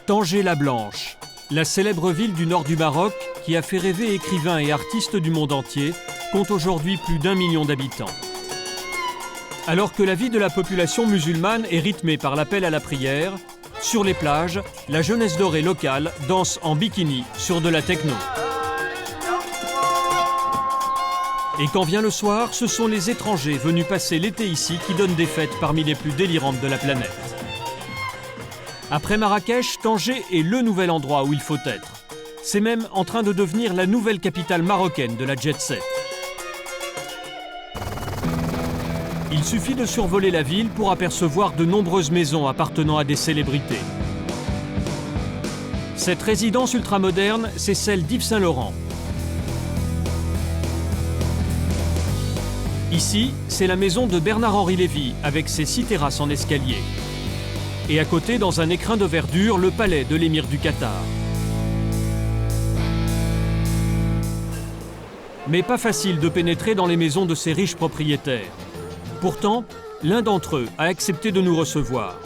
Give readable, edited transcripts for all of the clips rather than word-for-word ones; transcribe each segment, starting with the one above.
Tanger-la-Blanche, la célèbre ville du nord du Maroc qui a fait rêver écrivains et artistes du monde entier, compte aujourd'hui plus d'1 million d'habitants. Alors que la vie de la population musulmane est rythmée par l'appel à la prière, sur les plages, la jeunesse dorée locale danse en bikini sur de la techno. Et quand vient le soir, ce sont les étrangers venus passer l'été ici qui donnent des fêtes parmi les plus délirantes de la planète. Après Marrakech, Tanger est le nouvel endroit où il faut être. C'est même en train de devenir la nouvelle capitale marocaine de la jet set. Il suffit de survoler la ville pour apercevoir de nombreuses maisons appartenant à des célébrités. Cette résidence ultramoderne, c'est celle d'Yves Saint-Laurent. Ici, c'est la maison de Bernard-Henri Lévy, avec ses 6 terrasses en escalier. Et à côté, dans un écrin de verdure, le palais de l'émir du Qatar. Mais pas facile de pénétrer dans les maisons de ces riches propriétaires. Pourtant, l'un d'entre eux a accepté de nous recevoir.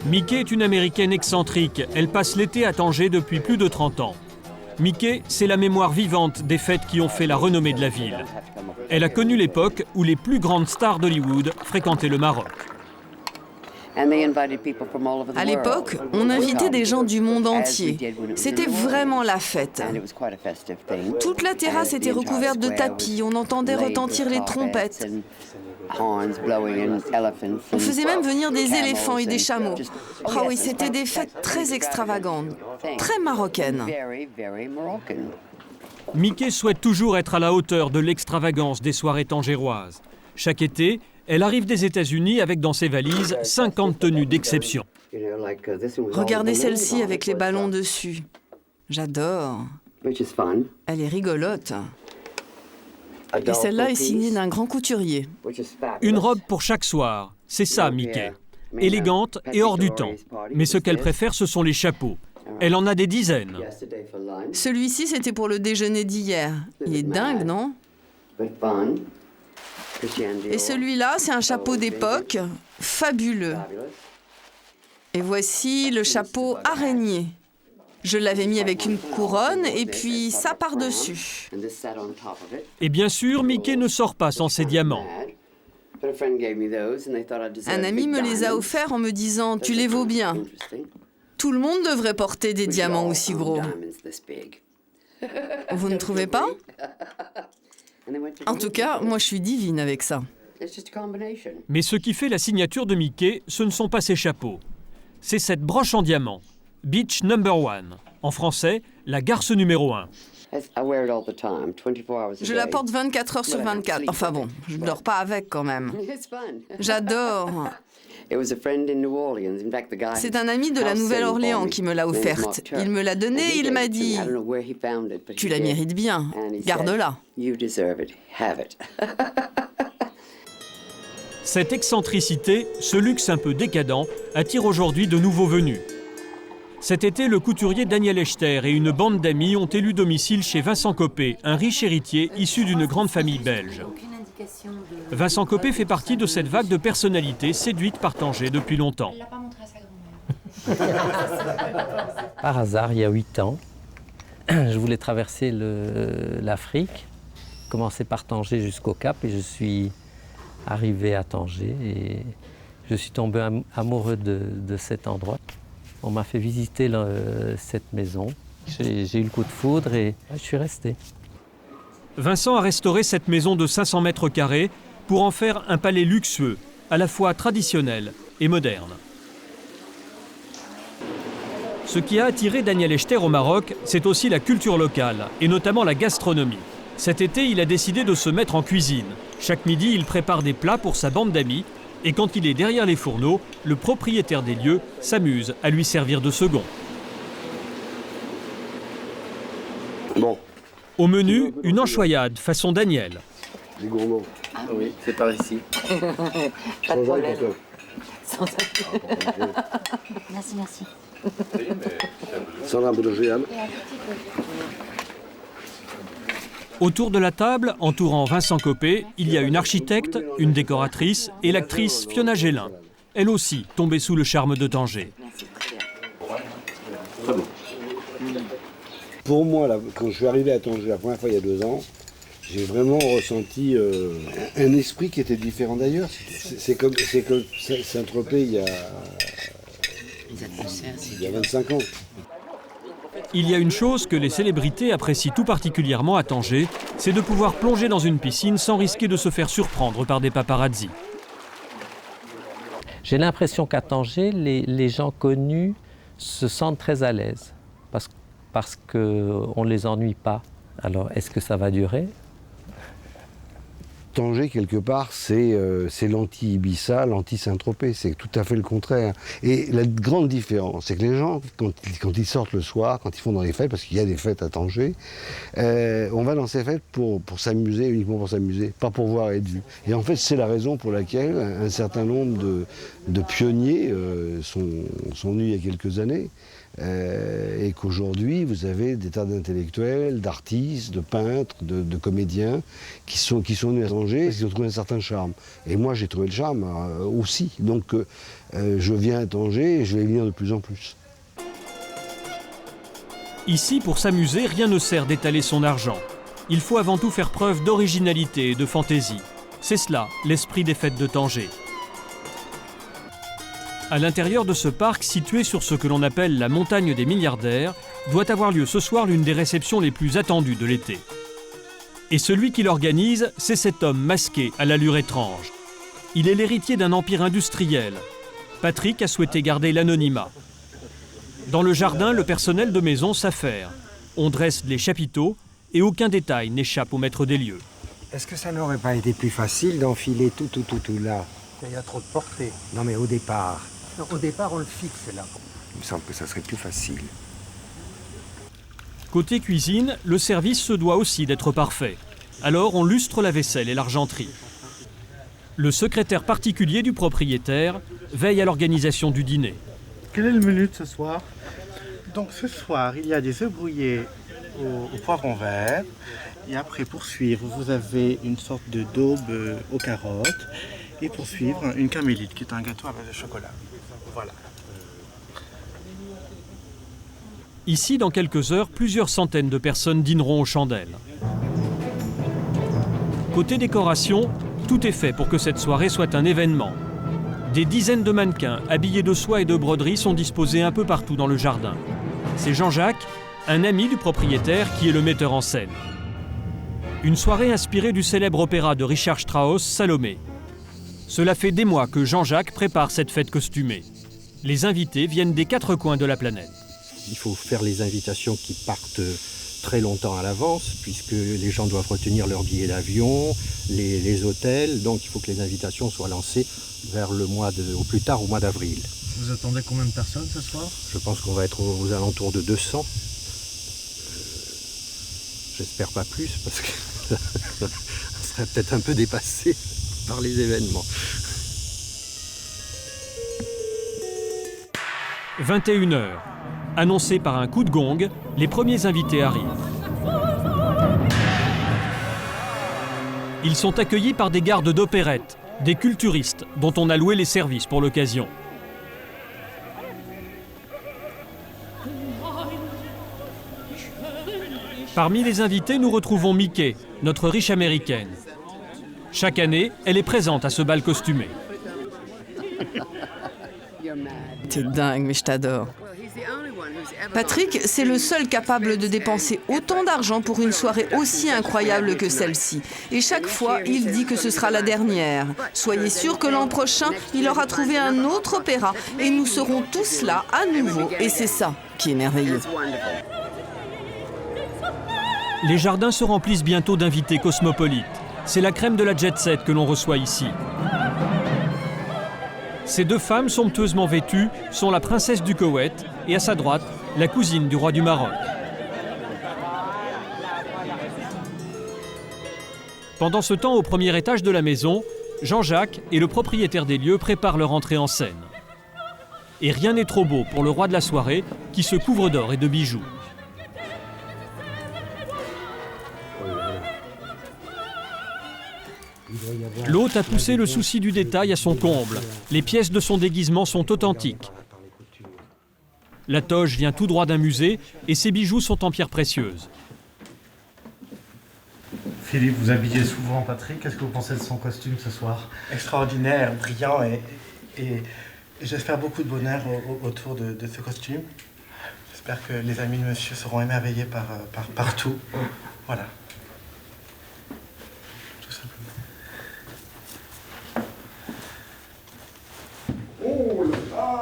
Mickey est une Américaine excentrique. Elle passe l'été à Tanger depuis plus de 30 ans. Mickey, c'est la mémoire vivante des fêtes qui ont fait la renommée de la ville. Elle a connu l'époque où les plus grandes stars d'Hollywood fréquentaient le Maroc. À l'époque, on invitait des gens du monde entier. C'était vraiment la fête. Toute la terrasse était recouverte de tapis, on entendait retentir les trompettes. On faisait même venir des éléphants et des chameaux. Ah oui, c'était des fêtes très extravagantes, très marocaines. Mickey souhaite toujours être à la hauteur de l'extravagance des soirées tangéroises. Chaque été, elle arrive des États-Unis avec dans ses valises 50 tenues d'exception. Regardez celle-ci avec les ballons dessus. J'adore. Elle est rigolote. Et celle-là est signée d'un grand couturier. Une robe pour chaque soir, c'est ça Mickey. Élégante et hors du temps. Mais ce qu'elle préfère, ce sont les chapeaux. Elle en a des dizaines. Celui-ci, c'était pour le déjeuner d'hier. Il est dingue, non? Et celui-là, c'est un chapeau d'époque, fabuleux. Et voici le chapeau araignée. Je l'avais mis avec une couronne et puis ça par-dessus. Et bien sûr, Mickey ne sort pas sans ses diamants. Un ami me les a offerts en me disant « Tu les vaux bien ». Tout le monde devrait porter des diamants aussi gros. Vous ne trouvez pas? En tout cas, moi je suis divine avec ça. Mais ce qui fait la signature de Mickey, ce ne sont pas ses chapeaux. C'est cette broche en diamant. Beach number 1. En français, la garce numéro 1. Je la porte 24 heures sur 24. Enfin bon, je ne dors pas avec quand même. J'adore. C'est un ami de la Nouvelle-Orléans qui me l'a offerte. Il me l'a donnée et il m'a dit « Tu la mérites bien, garde-la ». Cette excentricité, ce luxe un peu décadent, attire aujourd'hui de nouveaux venus. Cet été, le couturier Daniel Echter et une bande d'amis ont élu domicile chez Vincent Coppée, un riche héritier issu d'une grande famille belge. Vincent Coppée fait partie de cette vague de personnalités séduites par Tanger depuis longtemps. Par hasard, il y a 8 ans, je voulais traverser l'Afrique, commencer par Tanger jusqu'au Cap, et je suis arrivé à Tanger et je suis tombé amoureux de cet endroit. On m'a fait visiter cette maison. J'ai eu le coup de foudre et je suis resté. Vincent a restauré cette maison de 500 mètres carrés pour en faire un palais luxueux, à la fois traditionnel et moderne. Ce qui a attiré Daniel Echter au Maroc, c'est aussi la culture locale, et notamment la gastronomie. Cet été, il a décidé de se mettre en cuisine. Chaque midi, il prépare des plats pour sa bande d'amis, et quand il est derrière les fourneaux, le propriétaire des lieux s'amuse à lui servir de second. Bon. Au menu, une enchoyade façon Daniel. Les gourmands. Ah oui, c'est par ici. Pas de problème. Merci, merci. Sans un boulanger, Anne. Autour de la table, entourant Vincent Coppée, il y a une architecte, une décoratrice et l'actrice Fiona Gélin. Elle aussi tombée sous le charme de Tanger. Très bon. Pour moi, là, quand je suis arrivé à Tanger la première fois il y a 2 ans, j'ai vraiment ressenti un esprit qui était différent d'ailleurs. C'est comme Saint-Tropez il y a 25 ans. Il y a une chose que les célébrités apprécient tout particulièrement à Tanger, c'est de pouvoir plonger dans une piscine sans risquer de se faire surprendre par des paparazzis. J'ai l'impression qu'à Tanger, les gens connus se sentent très à l'aise parce qu'on ne les ennuie pas. Alors, est-ce que ça va durer ? Tanger, quelque part, c'est l'anti-Ibiza, l'anti-Saint-Tropez. C'est tout à fait le contraire. Et la grande différence, c'est que les gens, quand ils sortent le soir, quand ils vont dans les fêtes, parce qu'il y a des fêtes à Tanger, on va dans ces fêtes pour s'amuser, uniquement pour s'amuser, pas pour voir être vu. Et en fait, c'est la raison pour laquelle un certain nombre de pionniers sont nus il y a quelques années. Et qu'aujourd'hui, vous avez des tas d'intellectuels, d'artistes, de peintres, de comédiens qui sont venus à Tanger et qui ont trouvé un certain charme. Et moi, j'ai trouvé le charme aussi. Donc, je viens à Tanger et je vais venir de plus en plus. Ici, pour s'amuser, rien ne sert d'étaler son argent. Il faut avant tout faire preuve d'originalité et de fantaisie. C'est cela, l'esprit des fêtes de Tanger. À l'intérieur de ce parc, situé sur ce que l'on appelle la montagne des milliardaires, doit avoir lieu ce soir l'une des réceptions les plus attendues de l'été. Et celui qui l'organise, c'est cet homme masqué à l'allure étrange. Il est l'héritier d'un empire industriel. Patrick a souhaité garder l'anonymat. Dans le jardin, le personnel de maison s'affaire. On dresse les chapiteaux et aucun détail n'échappe au maître des lieux. Est-ce que ça n'aurait pas été plus facile d'enfiler tout là? Il y a trop de portée. Non mais au départ. Au départ, on le fixe là. Il me semble que ça serait plus facile. Côté cuisine, le service se doit aussi d'être parfait. Alors on lustre la vaisselle et l'argenterie. Le secrétaire particulier du propriétaire veille à l'organisation du dîner. Quel est le menu de ce soir? Donc ce soir, il y a des œufs brouillés au poivron vert. Et après, pour suivre, vous avez une sorte de daube aux carottes. Et pour suivre, une camélide, qui est un gâteau à base de chocolat. Voilà. Ici, dans quelques heures, plusieurs centaines de personnes dîneront aux chandelles. Côté décoration, tout est fait pour que cette soirée soit un événement. Des dizaines de mannequins habillés de soie et de broderie sont disposés un peu partout dans le jardin. C'est Jean-Jacques, un ami du propriétaire, qui est le metteur en scène. Une soirée inspirée du célèbre opéra de Richard Strauss, Salomé. Cela fait des mois que Jean-Jacques prépare cette fête costumée. Les invités viennent des 4 coins de la planète. Il faut faire les invitations qui partent très longtemps à l'avance, puisque les gens doivent retenir leur billet d'avion, les hôtels, donc il faut que les invitations soient lancées vers au plus tard au mois d'avril. Vous attendez combien de personnes ce soir? Je pense qu'on va être aux alentours de 200. J'espère pas plus, parce que ça serait peut-être un peu dépassé par les événements. 21h. Annoncé par un coup de gong, les premiers invités arrivent. Ils sont accueillis par des gardes d'opérette, des culturistes dont on a loué les services pour l'occasion. Parmi les invités, nous retrouvons Mickey, notre riche américaine. Chaque année, elle est présente à ce bal costumé. T'es dingue, mais je t'adore. Patrick, c'est le seul capable de dépenser autant d'argent pour une soirée aussi incroyable que celle-ci. Et chaque fois, il dit que ce sera la dernière. Soyez sûrs que l'an prochain, il aura trouvé un autre opéra et nous serons tous là à nouveau. Et c'est ça qui est merveilleux. Les jardins se remplissent bientôt d'invités cosmopolites. C'est la crème de la jet-set que l'on reçoit ici. Ces 2 femmes somptueusement vêtues sont la princesse du Koweït et à sa droite, la cousine du roi du Maroc. Pendant ce temps, au premier étage de la maison, Jean-Jacques et le propriétaire des lieux préparent leur entrée en scène. Et rien n'est trop beau pour le roi de la soirée qui se couvre d'or et de bijoux. L'hôte a poussé le souci du détail à son comble. Les pièces de son déguisement sont authentiques. La toge vient tout droit d'un musée et ses bijoux sont en pierres précieuses. Philippe, vous habillez souvent Patrick. Qu'est-ce que vous pensez de son costume ce soir? Extraordinaire, brillant et j'espère beaucoup de bonheur autour de ce costume. J'espère que les amis de monsieur seront émerveillés par tout. Voilà. Tout simplement.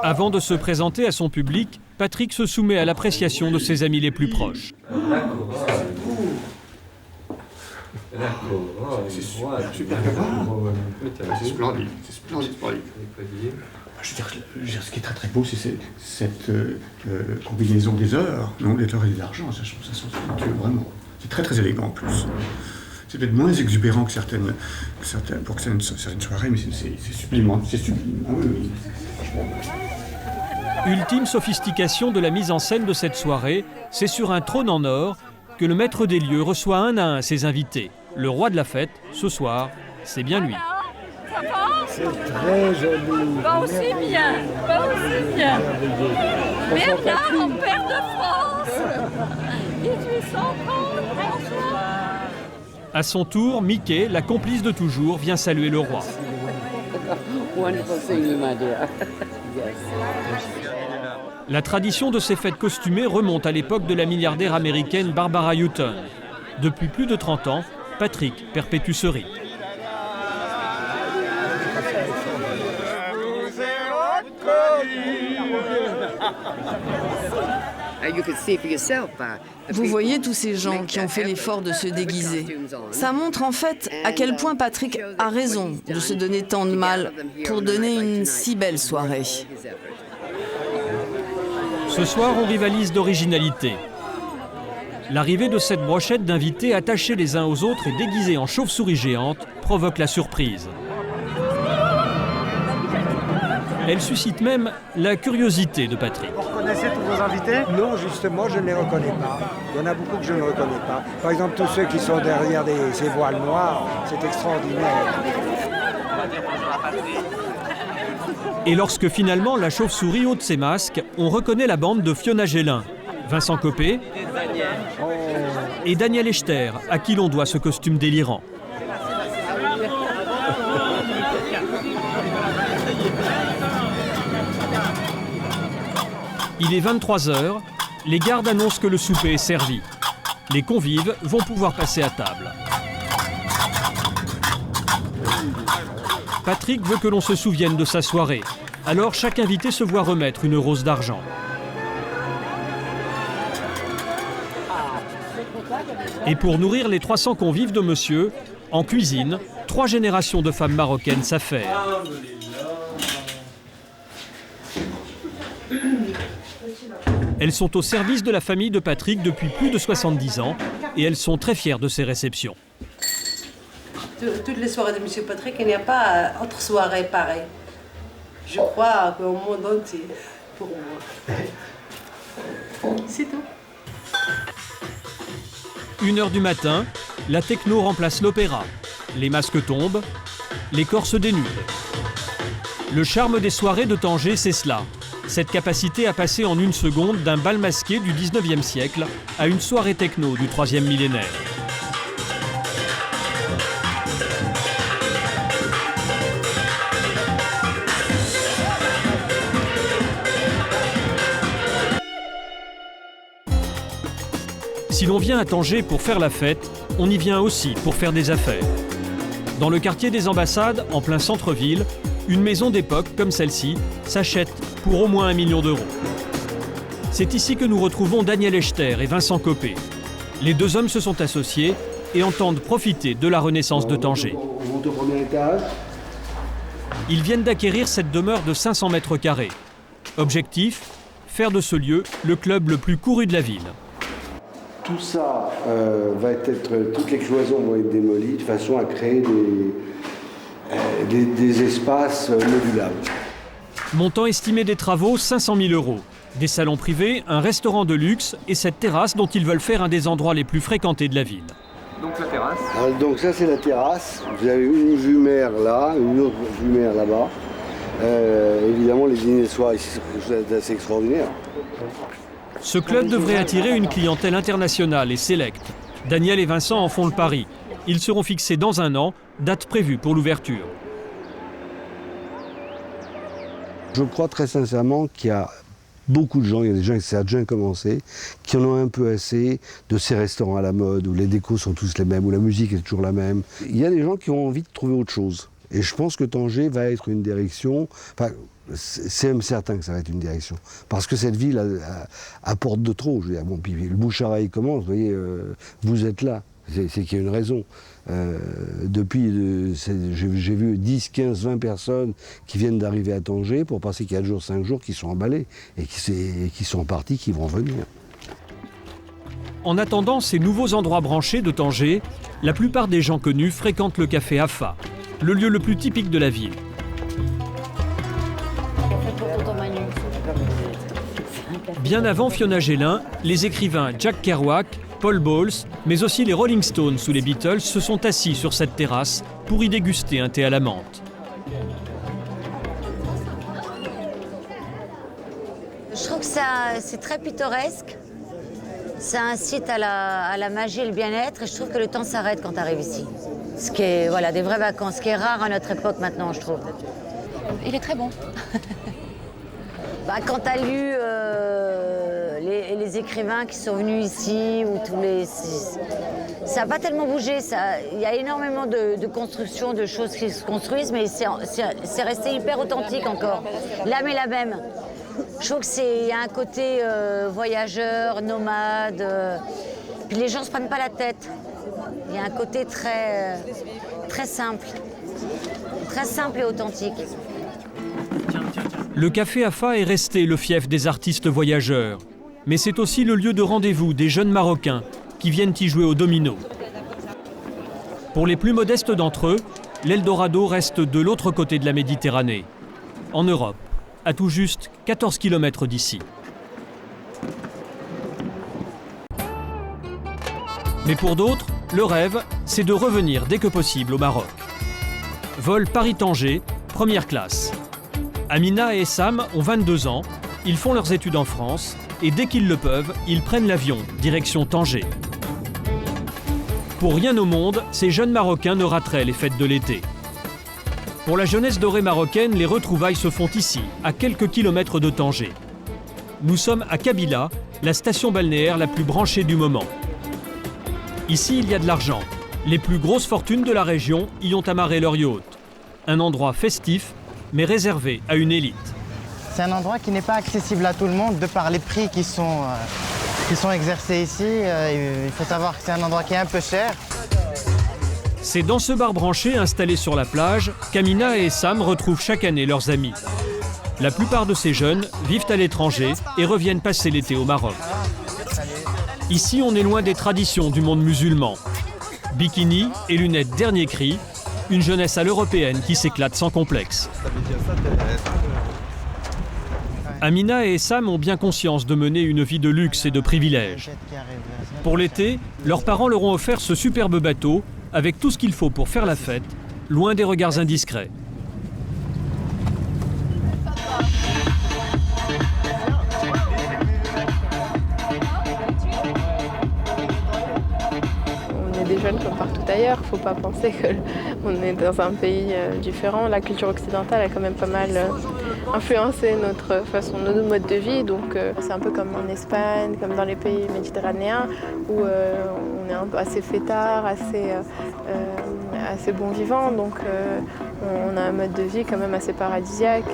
Avant de se présenter à son public, Patrick se soumet à l'appréciation de ses amis les plus proches. C'est super, c'est splendide, c'est splendide. Je veux dire, ce qui est très très beau, c'est cette combinaison des heures, non, de l'or et de l'argent. Je trouve ça somptueux, vraiment. C'est très très élégant en plus. C'est peut-être moins exubérant que certaines soirées, mais c'est sublime. C'est sublime. Ah, oui. Ultime sophistication de la mise en scène de cette soirée, c'est sur un trône en or que le maître des lieux reçoit un à un ses invités. Le roi de la fête, ce soir, c'est bien lui. C'est très joli. Pas aussi bien, pas aussi bien. Bernard, mon père de France. 1830, François. À son tour, Mickey, la complice de toujours, vient saluer le roi. La tradition de ces fêtes costumées remonte à l'époque de la milliardaire américaine Barbara Hutton. Depuis plus de 30 ans, Patrick perpétue ce rite. Vous voyez tous ces gens qui ont fait l'effort de se déguiser. Ça montre en fait à quel point Patrick a raison de se donner tant de mal pour donner une si belle soirée. Ce soir, on rivalise d'originalité. L'arrivée de cette brochette d'invités attachés les uns aux autres et déguisés en chauve-souris géante provoque la surprise. Elle suscite même la curiosité de Patrick. Vous reconnaissez tous vos invités? Non, justement, je ne les reconnais pas. Il y en a beaucoup que je ne reconnais pas. Par exemple, tous ceux qui sont derrière ces voiles noirs, c'est extraordinaire. Et lorsque finalement la chauve-souris ôte ses masques, on reconnaît la bande de Fiona Gélin, Vincent Copé et Daniel Echter, à qui l'on doit ce costume délirant. Il est 23h, les gardes annoncent que le souper est servi. Les convives vont pouvoir passer à table. Patrick veut que l'on se souvienne de sa soirée. Alors chaque invité se voit remettre une rose d'argent. Et pour nourrir les 300 convives de monsieur, en cuisine, 3 générations de femmes marocaines s'affairent. Elles sont au service de la famille de Patrick depuis plus de 70 ans et elles sont très fières de ses réceptions. Toutes les soirées de M. Patrick, il n'y a pas autre soirée pareille. Je crois qu'au monde entier, pour moi. C'est tout. 1h du matin, la techno remplace l'opéra. Les masques tombent, les corps se dénudent. Le charme des soirées de Tanger, c'est cela. Cette capacité à passer en une seconde d'un bal masqué du 19e siècle à une soirée techno du 3e millénaire. Si l'on vient à Tanger pour faire la fête, on y vient aussi pour faire des affaires. Dans le quartier des Ambassades, en plein centre-ville, une maison d'époque comme celle-ci s'achète pour au moins 1 million d'euros. C'est ici que nous retrouvons Daniel Echter et Vincent Copé. Les deux hommes se sont associés et entendent profiter de la renaissance de Tanger. On monte au premier étage. Ils viennent d'acquérir cette demeure de 500 mètres carrés. Objectif, faire de ce lieu le club le plus couru de la ville. Tout ça va être, toutes les cloisons vont être démolies de façon à créer des espaces modulables. Montant estimé des travaux, 500 000 euros. Des salons privés, un restaurant de luxe et cette terrasse dont ils veulent faire un des endroits les plus fréquentés de la ville. Donc la terrasse. Alors, donc ça c'est la terrasse. Vous avez une vue mer là, une autre vue mer là-bas. Évidemment, les dîners de soir ici sont quelque chose d'assez extraordinaire. Ce club devrait attirer une clientèle internationale et sélecte. Daniel et Vincent en font le pari. Ils seront fixés dans 1 an, date prévue pour l'ouverture. Je crois très sincèrement qu'il y a beaucoup de gens, il y a des gens, ça a déjà commencé, qui en ont un peu assez de ces restaurants à la mode, où les décos sont tous les mêmes, où la musique est toujours la même. Il y a des gens qui ont envie de trouver autre chose. Et je pense que Tanger va être une direction, enfin, c'est même certain que ça va être une direction, parce que cette ville apporte de trop. Je veux dire, bon, puis le bouche à oreille commence, vous voyez, vous êtes là, c'est qu'il y a une raison. J'ai vu 10, 15, 20 personnes qui viennent d'arriver à Tanger pour passer 4 jours, 5 jours, qui sont emballés et qui sont partis, qui vont venir. En attendant ces nouveaux endroits branchés de Tanger, la plupart des gens connus fréquentent le café Afa, le lieu le plus typique de la ville. Bien avant Fiona Gélin, les écrivains Jack Kerouac, Paul Bowles, mais aussi les Rolling Stones ou les Beatles se sont assis sur cette terrasse pour y déguster un thé à la menthe. Je trouve que c'est très pittoresque. C'est un site à la magie et le bien-être et je trouve que le temps s'arrête quand tu arrives ici. Ce qui est voilà, des vraies vacances, ce qui est rare à notre époque maintenant, je trouve. Il est très bon. Quand tu as lu les écrivains qui sont venus ici, ou tous les... ça n'a pas tellement bougé. Il y a énormément de constructions, de choses qui se construisent, mais c'est resté hyper authentique encore. L'âme est la même. Je trouve qu'il y a un côté voyageur, nomade. Puis les gens ne se prennent pas la tête. Il y a un côté très simple et authentique. Le café Afa est resté le fief des artistes voyageurs. Mais c'est aussi le lieu de rendez-vous des jeunes Marocains qui viennent y jouer au domino. Pour les plus modestes d'entre eux, l'Eldorado reste de l'autre côté de la Méditerranée, en Europe, à tout juste 14 km d'ici. Mais pour d'autres, le rêve, c'est de revenir dès que possible au Maroc. Vol Paris-Tanger, première classe. Amina et Sam ont 22 ans, ils font leurs études en France et dès qu'ils le peuvent, ils prennent l'avion, direction Tanger. Pour rien au monde, ces jeunes Marocains ne rateraient les fêtes de l'été. Pour la jeunesse dorée marocaine, les retrouvailles se font ici, à quelques kilomètres de Tanger. Nous sommes à Kabila, la station balnéaire la plus branchée du moment. Ici, il y a de l'argent. Les plus grosses fortunes de la région y ont amarré leur yacht. Un endroit festif, mais réservé à une élite. C'est un endroit qui n'est pas accessible à tout le monde de par les prix qui sont exercés ici. Il faut savoir que c'est un endroit qui est un peu cher. C'est dans ce bar branché installé sur la plage qu'Amina et Sam retrouvent chaque année leurs amis. La plupart de ces jeunes vivent à l'étranger et reviennent passer l'été au Maroc. Ici, on est loin des traditions du monde musulman. Bikini et lunettes dernier cri, une jeunesse à l'européenne qui s'éclate sans complexe. Amina et Sam ont bien conscience de mener une vie de luxe et de privilèges. Pour l'été, leurs parents leur ont offert ce superbe bateau avec tout ce qu'il faut pour faire la fête, loin des regards indiscrets. On est des jeunes comme partout ailleurs, il ne faut pas penser qu'on est dans un pays différent. La culture occidentale a quand même pas mal influencé notre façon, notre mode de vie. Donc c'est un peu comme en Espagne, comme dans les pays méditerranéens, où on est un peu assez fêtard, assez bon vivant. Donc on a un mode de vie quand même assez paradisiaque.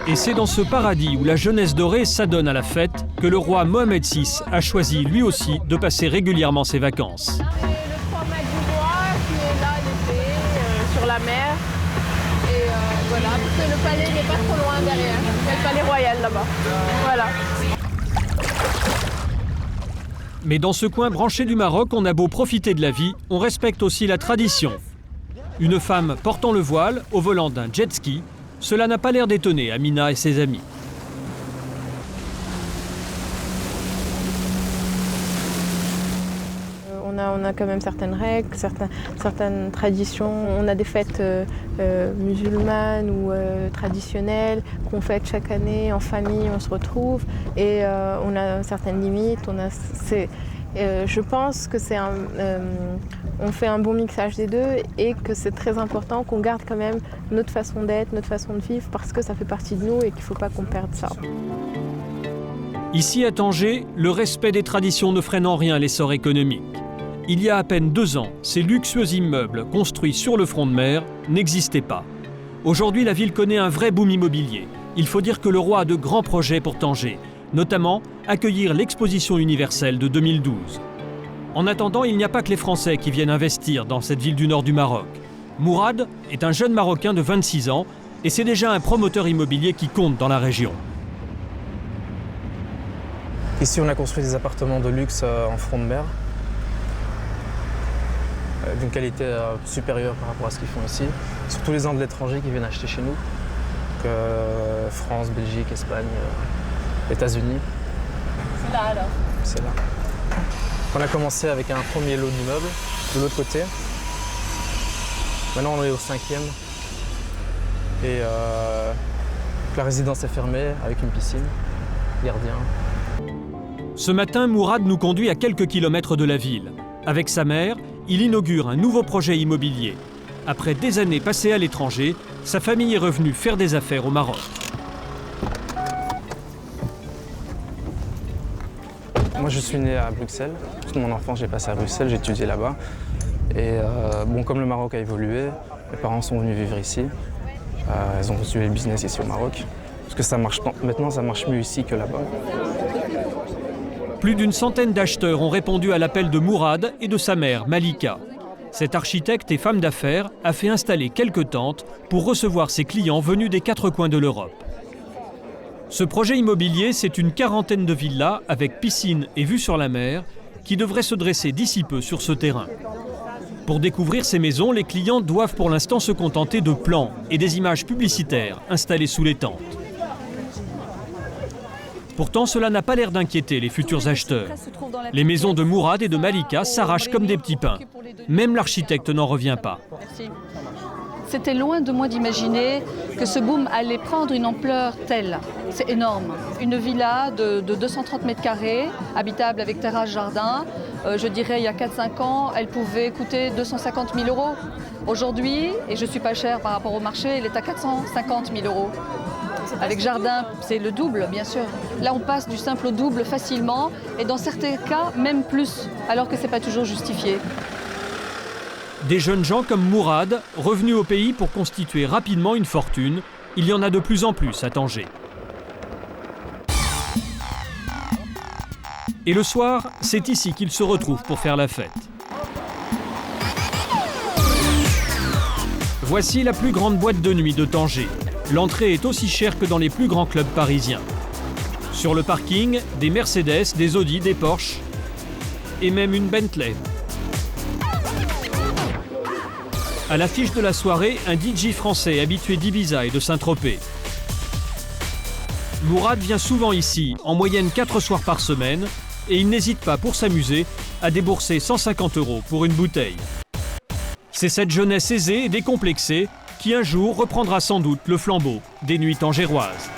Et c'est dans ce paradis où la jeunesse dorée s'adonne à la fête que le roi Mohamed VI a choisi lui aussi de passer régulièrement ses vacances. Sur la mer. Et voilà, parce que le palais n'est pas trop loin derrière. Il y a le palais royal là-bas. Voilà. Mais dans ce coin branché du Maroc, on a beau profiter de la vie, on respecte aussi la tradition. Une femme portant le voile au volant d'un jet ski, cela n'a pas l'air d'étonner Amina et ses amis. On a on a quand même certaines règles, certaines traditions. On a des fêtes musulmanes ou traditionnelles qu'on fête chaque année en famille, on se retrouve et on a certaines limites. Je pense que on fait un bon mixage des deux et que c'est très important qu'on garde quand même notre façon d'être, notre façon de vivre parce que ça fait partie de nous et qu'il ne faut pas qu'on perde ça. Ici à Tanger, le respect des traditions ne freine en rien l'essor économique. Il y a à peine 2 ans, ces luxueux immeubles construits sur le front de mer n'existaient pas. Aujourd'hui, la ville connaît un vrai boom immobilier. Il faut dire que le roi a de grands projets pour Tanger, notamment accueillir l'exposition universelle de 2012. En attendant, il n'y a pas que les Français qui viennent investir dans cette ville du nord du Maroc. Mourad est un jeune Marocain de 26 ans et c'est déjà un promoteur immobilier qui compte dans la région. Ici, on a construit des appartements de luxe en front de mer, d'une qualité supérieure par rapport à ce qu'ils font ici. Surtout les gens de l'étranger qui viennent acheter chez nous, France, Belgique, Espagne, États-Unis. C'est là alors? C'est là. On a commencé avec un premier lot d'immeubles de l'autre côté. Maintenant, on est au 5e. Et la résidence est fermée avec une piscine, gardien. Ce matin, Mourad nous conduit à quelques kilomètres de la ville. Avec sa mère, il inaugure un nouveau projet immobilier. Après des années passées à l'étranger, sa famille est revenue faire des affaires au Maroc. Moi, je suis né à Bruxelles. Toute mon enfance, j'ai passé à Bruxelles, j'ai étudié là-bas. Et comme le Maroc a évolué, mes parents sont venus vivre ici. Ils ont continué le business ici au Maroc. Parce que ça marche, maintenant, ça marche mieux ici que là-bas. Plus d'une centaine d'acheteurs ont répondu à l'appel de Mourad et de sa mère, Malika. Cette architecte et femme d'affaires a fait installer quelques tentes pour recevoir ses clients venus des 4 coins de l'Europe. Ce projet immobilier, c'est une 40aine de villas avec piscine et vue sur la mer qui devraient se dresser d'ici peu sur ce terrain. Pour découvrir ces maisons, les clients doivent pour l'instant se contenter de plans et des images publicitaires installées sous les tentes. Pourtant, cela n'a pas l'air d'inquiéter les futurs acheteurs. Les maisons de Mourad et de Malika s'arrachent comme des petits pains. Même l'architecte n'en revient pas. C'était loin de moi d'imaginer que ce boom allait prendre une ampleur telle. C'est énorme. Une villa de 230 mètres carrés, habitable avec terrasse jardin, je dirais il y a 4-5 ans, elle pouvait coûter 250 000 €. Aujourd'hui, et je ne suis pas chère par rapport au marché, elle est à 450 000 €. Avec jardin, c'est le double, bien sûr. Là, on passe du simple au double facilement, et dans certains cas, même plus, alors que ce n'est pas toujours justifié. Des jeunes gens comme Mourad, revenus au pays pour constituer rapidement une fortune, il y en a de plus en plus à Tanger. Et le soir, c'est ici qu'ils se retrouvent pour faire la fête. Voici la plus grande boîte de nuit de Tanger. L'entrée est aussi chère que dans les plus grands clubs parisiens. Sur le parking, des Mercedes, des Audi, des Porsche et même une Bentley. À l'affiche de la soirée, un DJ français habitué d'Ibiza et de Saint-Tropez. Mourad vient souvent ici, en moyenne 4 soirs par semaine, et il n'hésite pas pour s'amuser à débourser 150 € pour une bouteille. C'est cette jeunesse aisée et décomplexée qui un jour reprendra sans doute le flambeau des nuits tangéroises.